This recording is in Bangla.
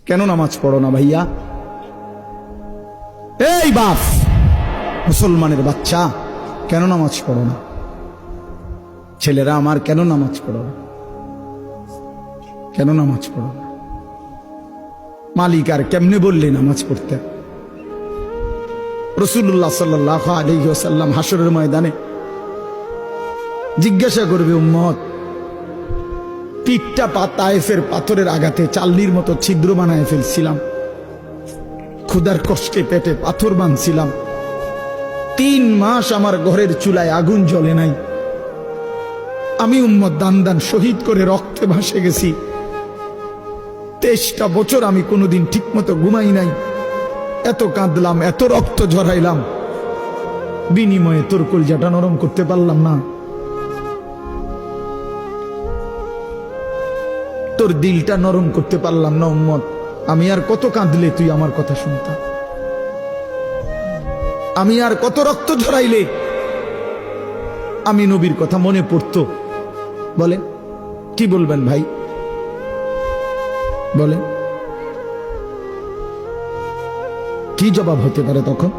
কেন নামাজ পড়ো না ভাইয়া? এই বাপ, মুসলমানের বাচ্চা, কেন নামাজ পড়ো না? ছেলেরা আমার, কেন নামাজ পড়ো না? কেন নামাজ পড়ো না? মালিক আর কেমনে বললে নামাজ পড়তে? রাসূলুল্লাহ সাল্লাল্লাহু আলাইহি ওয়াসাল্লাম হাসরের ময়দানে জিজ্ঞাসা করবে, উম্মত, পিঠটা তায়েফের পাথরের আঘাতে চাল্লির মতো ছিদ্র বানায় ফেলছিলাম, ক্ষুধার কষ্টে পেটে পাথর বাঁধছিলাম, 3 মাস আমার ঘরের চুলায় আগুন জ্বলে নাই, আমি উম্মত দান দান শহীদ করে রক্তে ভাসে গেছি, 23টা বছর আমি কোনোদিন ঠিক মতো ঘুমাই নাই, এত কাঁদলাম, এত রক্ত ঝরাইলাম, বিনিময়ে তোর কলজাটা নরম করতে পারলাম না, তোর দিলটা নরম করতে পারলাম না উম্মত। আমি আর কত কাঁদলে তুই আমার কথা শুনতাম? আমি আর কত রক্ত ঝরাইলে আমি নবীর কথা মনে পড়তো? বলেন, কি বলবেন ভাই? বলেন, কি জবাব হতে পারে তখন?